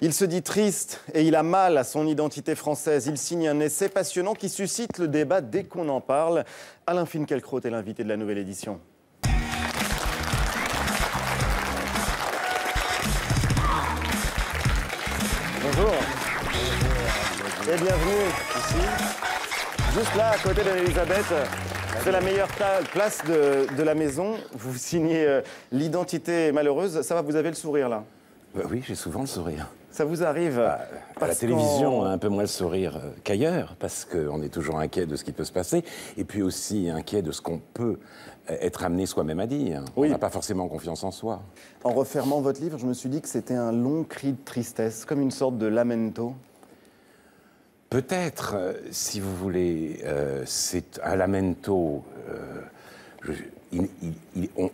Il se dit triste et il a mal à son identité française. Il signe un essai passionnant qui suscite le débat dès qu'on en parle. Alain Finkielkraut est l'invité de la nouvelle édition. Bonjour. Et bienvenue ici. Juste là, à côté d'Elisabeth, c'est la meilleure place de la maison. Vous signez l'identité malheureuse. Ça va, vous avez le sourire là? Oui, j'ai souvent le sourire. Ça vous arrive À la télévision, on a un peu moins le sourire qu'ailleurs, parce qu'on est toujours inquiet de ce qui peut se passer, et puis aussi inquiet de ce qu'on peut être amené soi-même à dire. Oui. On n'a pas forcément confiance en soi. En refermant votre livre, je me suis dit que c'était un long cri de tristesse, comme une sorte de lamento. Peut-être, si vous voulez, c'est un lamento.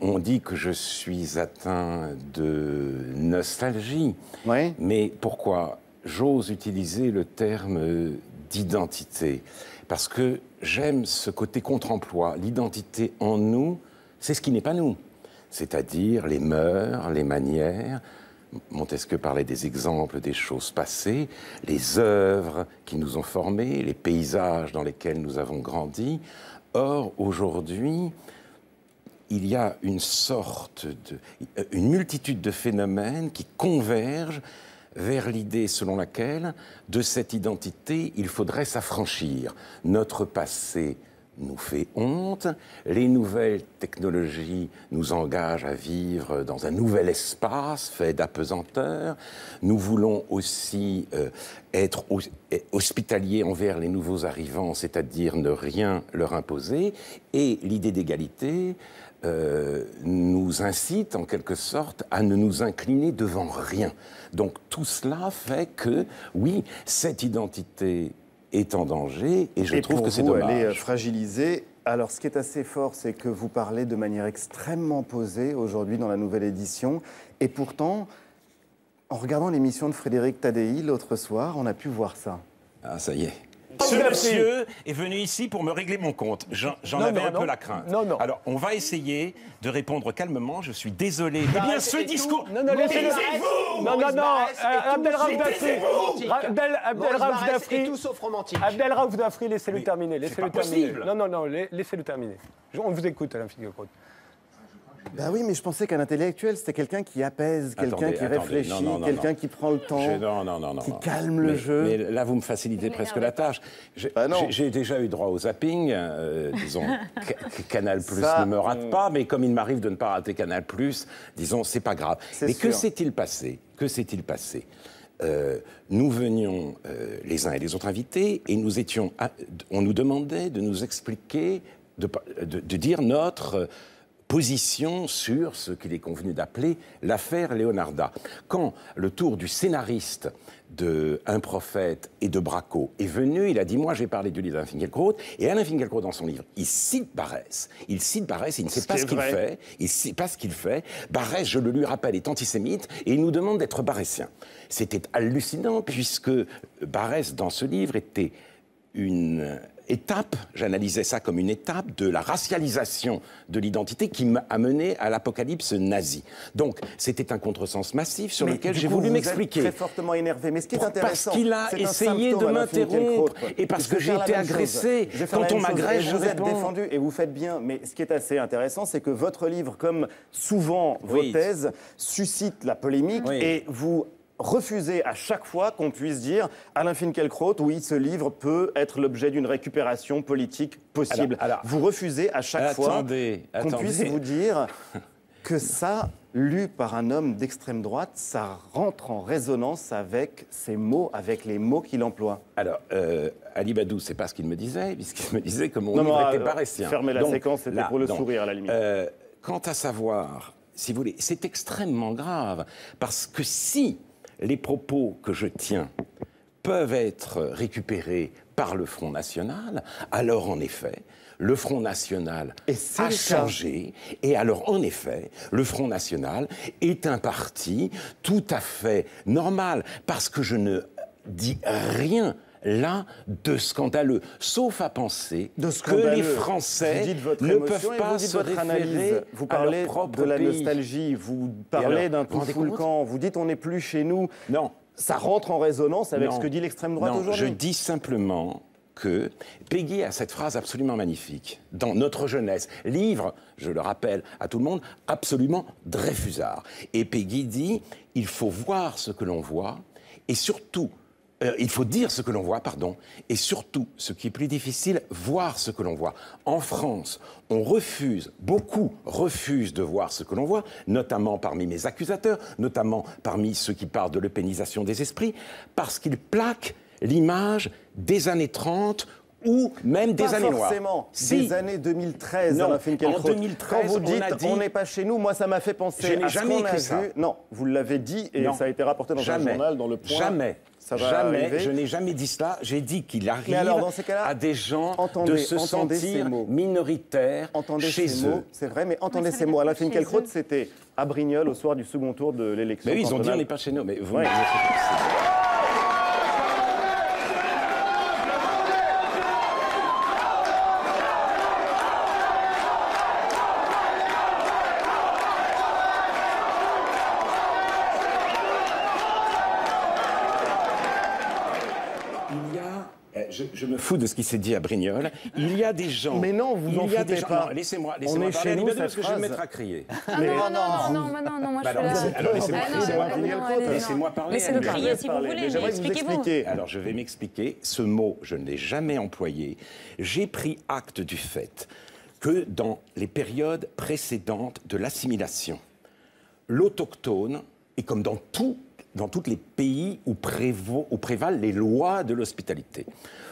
On dit que je suis atteint de nostalgie. Oui. Mais pourquoi j'ose utiliser le terme d'identité? Parce que j'aime ce côté contre-emploi. L'identité en nous, c'est ce qui n'est pas nous. C'est-à-dire les mœurs, les manières. Montesquieu parlait des exemples des choses passées, les œuvres qui nous ont formés, les paysages dans lesquels nous avons grandi. Or, aujourd'hui, il y a une multitude de phénomènes qui convergent vers l'idée selon laquelle, de cette identité, il faudrait s'affranchir. Notre passé nous fait honte, les nouvelles technologies nous engagent à vivre dans un nouvel espace fait d'apesanteur. Nous voulons aussi être hospitaliers envers les nouveaux arrivants, c'est-à-dire ne rien leur imposer. Et l'idée d'égalité nous incite en quelque sorte à ne nous incliner devant rien. Donc tout cela fait que, oui, cette identité est en danger et je trouve que c'est dommage. Elle est fragilisée. Alors ce qui est assez fort, c'est que vous parlez de manière extrêmement posée aujourd'hui dans la nouvelle édition. Et pourtant, en regardant l'émission de Frédéric Tadei l'autre soir, on a pu voir ça. Ah, ça y est. Ce monsieur est venu ici pour me régler mon compte. J'en avais un peu la crainte. Non. Alors, on va essayer de répondre calmement. Je suis désolé. Eh bien, ce discours... Non, laissez-vous. Non. Abdelraouf Dafri. Tout sauf romantique. Abdelraouf Dafri, laissez-le terminer. Laissez-le terminer. Non, laissez-le terminer. On vous écoute, Alain Finkielkraut. Ben oui, mais je pensais qu'un intellectuel, c'était quelqu'un qui apaise, quelqu'un qui réfléchit, quelqu'un qui prend le temps, qui calme le jeu. Mais là, vous me facilitez presque la tâche. J'ai déjà eu droit au zapping. Disons, Canal+ ne me rate pas, mais comme il m'arrive de ne pas rater Canal+, disons, c'est pas grave. Mais que s'est-il passé? Nous venions les uns et les autres invités, et on nous demandait de nous expliquer, de dire notre position sur ce qu'il est convenu d'appeler l'affaire Leonarda. Quand le tour du scénariste de Un prophète et de Braco est venu, il a dit « Moi, j'ai parlé du livre d'Alain Finkielkraut », et Alain Finkielkraut, dans son livre, il cite Barès, il ne sait pas ce qu'il fait, il ne sait pas ce qu'il fait. Barès, je le lui rappelle, est antisémite, et il nous demande d'être barésiens. C'était hallucinant, puisque Barès, dans ce livre, était une étape, j'analysais ça comme une étape de la racialisation de l'identité qui m'a amené à l'apocalypse nazi. Donc, c'était un contresens massif sur lequel j'ai voulu m'expliquer. Très fortement énervé. Mais ce qui est intéressant, parce qu'il a essayé de m'interrompre et parce que j'ai été agressé. Quand on m'agresse, je réponds. Vous êtes défendu et vous faites bien. Mais ce qui est assez intéressant, c'est que votre livre, comme souvent vos thèses, suscite la polémique et vous refusez à chaque fois qu'on puisse dire Alain Finkielkraut, oui, ce livre peut être l'objet d'une récupération politique possible. Alors, vous refusez à chaque fois qu'on puisse vous dire que ça, lu par un homme d'extrême droite, ça rentre en résonance avec ses mots, avec les mots qu'il emploie. Alors, Ali Badou, c'est pas ce qu'il me disait, puisqu'il me disait que mon livre était barétien. Fermez la séquence, c'était pour le sourire à la limite. Quant à savoir, si vous voulez, c'est extrêmement grave, parce que si les propos que je tiens peuvent être récupérés par le Front National, alors en effet, le Front National a changé. Et alors, en effet, le Front National est un parti tout à fait normal, parce que je ne dis rien là de scandaleux, sauf à penser que les Français ne peuvent pas se référer vous parlez à leur propre de la pays. nostalgie, vous parlez d'un tout fou le camp, vous dites on n'est plus chez nous. Non. ça rentre en résonance avec ce que dit l'extrême droite aujourd'hui. Je dis simplement que Péguy a cette phrase absolument magnifique. Dans Notre jeunesse, livre, je le rappelle à tout le monde, absolument Dreyfusard. Et Péguy dit, il faut voir ce que l'on voit, et surtout, il faut dire ce que l'on voit, pardon, et surtout, ce qui est plus difficile, voir ce que l'on voit. En France, on refuse, beaucoup refusent de voir ce que l'on voit, notamment parmi mes accusateurs, notamment parmi ceux qui parlent de l'eupénisation des esprits, parce qu'ils plaquent l'image des années 30 ou même des années noires. Pas forcément, des années 2013, non, Alain Finkielkraut. En 2013, quand vous dites on a dit... on n'est pas chez nous, moi ça m'a fait penser à ce qu'on a vu. Non, vous l'avez dit et ça a été rapporté dans un journal, dans Le Point. Jamais. Ça va jamais, arriver. je n'ai jamais dit cela. J'ai dit qu'il arrive alors, dans ces cas-là, à des gens de se sentir minoritaires chez eux. C'est vrai, mais entendez ces mots. Alain Finkielkraut, c'était à Brignoles au soir du second tour de l'élection. Mais oui, ils ont dit on n'est pas chez nous. Mais vous, je me fous de ce qui s'est dit à Brignoles. Il y a des gens... Mais non, vous en foutez pas. Laissez-moi parler chez nous, parce que je vais me mettre à crier. Non, moi je suis là. Alors laissez-moi parler. Laissez-le crier si vous voulez, mais expliquez-vous. Alors je vais m'expliquer. Ce mot, je ne l'ai jamais employé. J'ai pris acte du fait que dans les périodes précédentes de l'assimilation, l'autochtone, et comme dans tous les pays où prévalent les lois de l'hospitalité,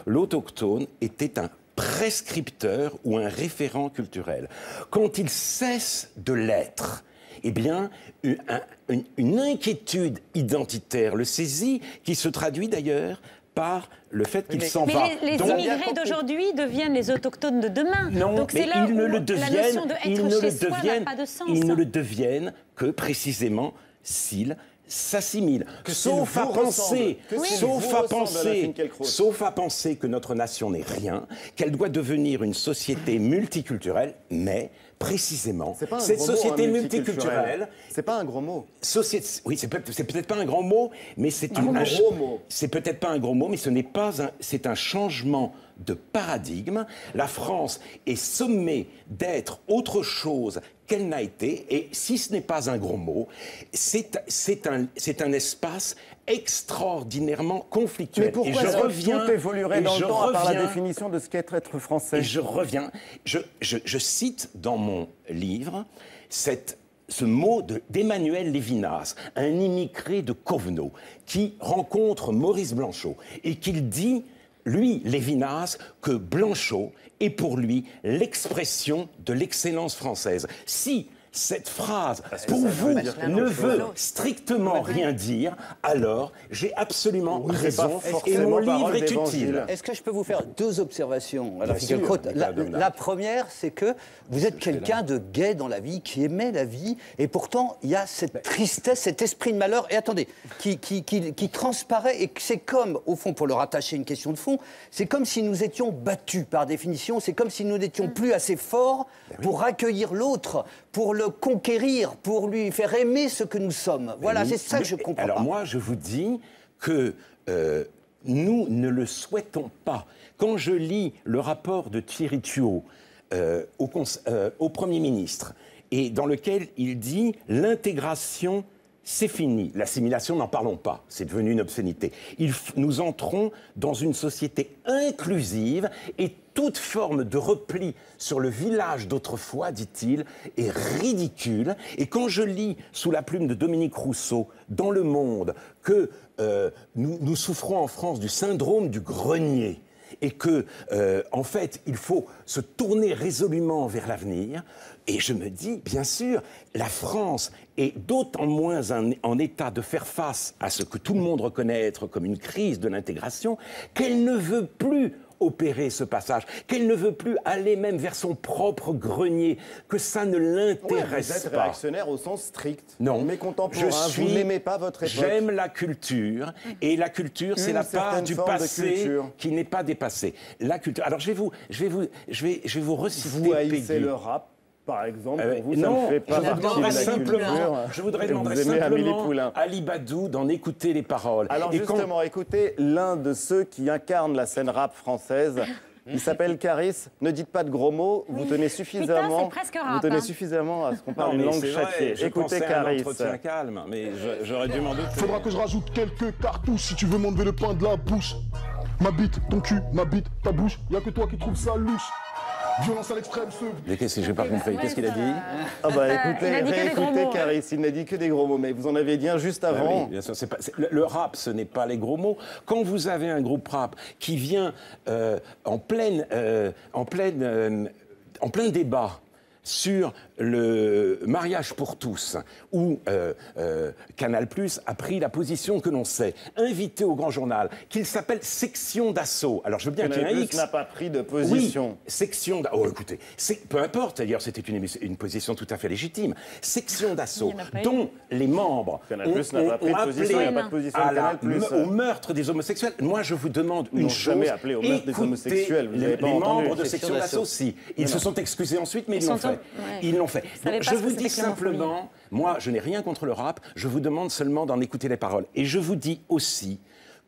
l'autochtone était un prescripteur ou un référent culturel. Quand il cesse de l'être, eh bien, une inquiétude identitaire le saisit, qui se traduit d'ailleurs par le fait qu'il s'en va. Mais les immigrés d'aujourd'hui deviennent les autochtones de demain. Non, donc mais c'est là ils ne où le la deviennent, notion de être chez soi n'a pas de sens. Ils ne le deviennent que précisément s'ils s'assimilent. Sauf à penser que notre nation n'est rien, qu'elle doit devenir une société multiculturelle, mais précisément, cette société multiculturelle... C'est pas un gros mot. Oui, c'est peut-être pas un grand mot, mais c'est gros mot. C'est peut-être pas un gros mot, mais c'est un changement de paradigme. La France est sommée d'être autre chose qu'elle n'a été, et si ce n'est pas un gros mot, c'est un espace extraordinairement conflictuel. Mais pourquoi tout évoluerait dans le temps à part la définition de ce qu'est être français? Et je reviens, je cite dans mon livre ce mot d'Emmanuel Lévinas, un immigré de Covenot, qui rencontre Maurice Blanchot et qu'il dit, lui, Lévinas, que Blanchot est pour lui l'expression de l'excellence française. Si cette phrase, pour vous, ne veut strictement rien dire, alors j'ai absolument raison et mon livre est utile. Est-ce que je peux vous faire deux observations? La première, c'est que vous êtes quelqu'un de gai dans la vie, qui aimait la vie, et pourtant, il y a cette tristesse, cet esprit de malheur, et attendez, qui transparaît, et c'est comme, au fond, pour le rattacher à une question de fond, c'est comme si nous étions battus, par définition, c'est comme si nous n'étions plus assez forts pour accueillir l'autre, pour le conquérir, pour lui faire aimer ce que nous sommes. Voilà, c'est ça que je comprends. Alors moi, je vous dis que nous ne le souhaitons pas. Quand je lis le rapport de Thierry Tuot au Premier ministre, et dans lequel il dit « l'intégration, c'est fini. L'assimilation, n'en parlons pas. C'est devenu une obscénité. Nous entrons dans une société inclusive et toute forme de repli sur le village d'autrefois, dit-il, est ridicule. Et quand je lis sous la plume de Dominique Rousseau dans Le Monde que nous souffrons en France du syndrome du grenier et que, en fait, il faut se tourner résolument vers l'avenir, et je me dis, bien sûr, la France est d'autant moins en état de faire face à ce que tout le monde reconnaît être comme une crise de l'intégration, qu'elle ne veut plus opérer ce passage, qu'elle ne veut plus aller même vers son propre grenier, que ça ne l'intéresse pas. Vous êtes réactionnaire au sens strict. Non. Mais contemporain, vous n'aimez pas votre époque. J'aime la culture, et la culture, c'est la part du passé qui n'est pas dépassée. La culture. Alors, je vais vous reciter Vous haïssez Péguy. le rap. Par exemple, pour vous, non, ça ne fait pas partie de la culture. je voudrais Et vous demander aimez Amélie simplement Poulain. à Ali Badou d'en écouter les paroles. Alors Et justement, écoutez l'un de ceux qui incarnent la scène rap française. Il s'appelle Caris. Ne dites pas de gros mots. Vous tenez suffisamment. Putain, c'est presque rap, vous tenez hein. suffisamment à ce qu'on parle Non, une mais langue c'est vrai, châtiée. je Écoutez pensais à un Caris. entretien calme, mais j'aurais dû m'en douter. Faudra que je rajoute quelques cartouches si tu veux m'enlever le pain de la bouche. Ma bite, ton cul, ma bite, ta bouche. Y'a que toi qui trouves ça louche. Violence à l'extrême, ce... Mais qu'est-ce que j'ai pas compris? Qu'est-ce qu'il a dit? Ah bah écoutez, il a dit que des gros réécoutez mots, hein. Caris. Il n'a dit que des gros mots, mais vous en avez dit un juste Ah avant. oui, bien sûr, le rap, ce n'est pas les gros mots. Quand vous avez un groupe rap qui vient en plein débat sur le mariage pour tous, où Canal+ a pris la position que l'on sait, invité au grand journal, qu'il s'appelle Section d'Assaut. Alors je veux bien qu'il y ait un Canal+ X. n'a pas pris de position. Oui, Section d'Assaut. Oh, écoutez, peu importe, d'ailleurs, c'était une position tout à fait légitime. Section d'Assaut, Il n'y en a pas eu. dont les membres Canal+ n'a pas pris de position, il n'y a pas de position de Canal+. au meurtre des homosexuels. Moi, je vous demande Ils une n'ont chose. jamais appelé au meurtre des Écoutez homosexuels, vous les, avez pas les entendu. membres de Section d'Assaut, si. Ils se sont excusés ensuite, mais ils l'ont fait. Ouais. Ils l'ont fait. savaient Donc, pas je ce que vous dis c'était que l'homophobie. simplement, moi, je n'ai rien contre le rap, je vous demande seulement d'en écouter les paroles. Et je vous dis aussi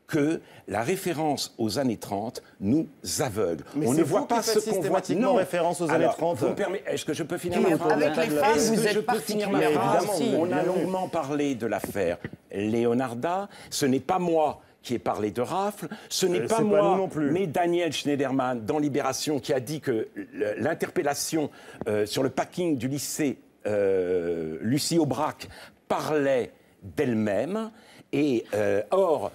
que la référence aux années 30 nous aveugle. Mais On c'est ne vous voit qui pas faites ce qu'on voit. systématiquement Non. référence aux années Alors, 30. vous me permettez, est-ce que je peux finir Qui ma autour de phrase? la Avec les table femmes, Est-ce vous que êtes je peux finir ma particulièrement phrase? aussi. On a Bien vu. longuement parlé de l'affaire Leonarda. Ce n'est pas moi qui ai parlé de rafle, ce n'est pas c'est pas moi, nous non plus. mais Daniel Schneiderman dans Libération qui a dit que l'interpellation sur le parking du lycée Lucie Aubrac parlait d'elle-même. Et or,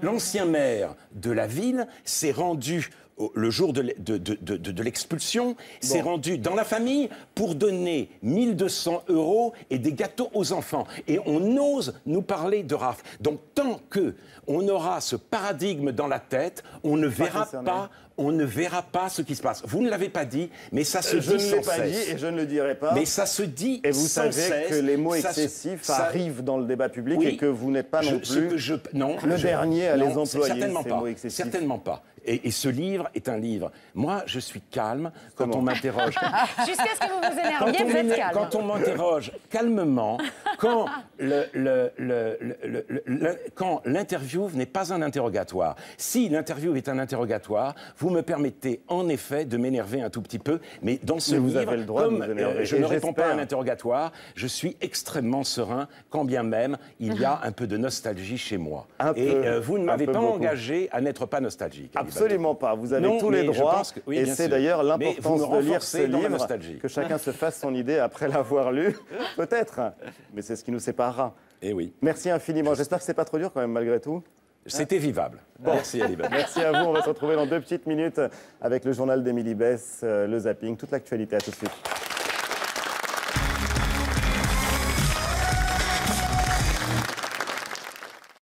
l'ancien maire de la ville s'est rendu le jour de l'expulsion, s'est rendu dans la famille pour donner 1 200 € et des gâteaux aux enfants. Et on ose nous parler de rafle. Donc tant que on aura ce paradigme dans la tête, on ne verra concerné. pas. On ne verra pas ce qui se passe. Vous ne l'avez pas dit, mais ça se Je dit ne l'ai sans pas dit cesse. et je ne le dirai pas. Mais ça se dit Et vous sans savez cesse. que les mots Ça se- excessifs ça- arrivent dans le débat public Oui. et que vous n'êtes pas non ce plus que non, le dernier à les non, employer, certainement ces pas, mots excessifs. certainement pas. Et ce livre est un livre. Moi, je suis calme quand on m'interroge. Jusqu'à ce que vous vous énerviez, vous êtes calme. Quand on m'interroge calmement, quand quand l'interview n'est pas un interrogatoire. Si l'interview est un interrogatoire, vous me permettez en effet de m'énerver un tout petit peu, mais dans ce Mais vous livre, avez le droit de comme vous énerver. je Et ne réponds pas à un j'espère. interrogatoire, je suis extrêmement serein, quand bien même il y a un peu de nostalgie chez moi. Un Et peu, vous ne un m'avez peu pas beaucoup. engagé à n'être pas nostalgique. Ali Badou. Absolument pas. Vous avez Non, tous les mais je droits. pense que- oui, et bien c'est sûr. d'ailleurs Mais l'importance vous me de lire ce renforcez dans la livre. nostalgie. Que chacun se fasse son idée après l'avoir lu. Peut-être. Mais c'est ce qui nous séparera. Eh oui, Merci infiniment. J'espère que c'est pas trop dur quand même malgré tout. c'était vivable. Merci Ali Badou. Merci à vous. On va se retrouver dans 2 petites minutes avec le journal d'Émilie Bess, le zapping, toute l'actualité. À tout de suite.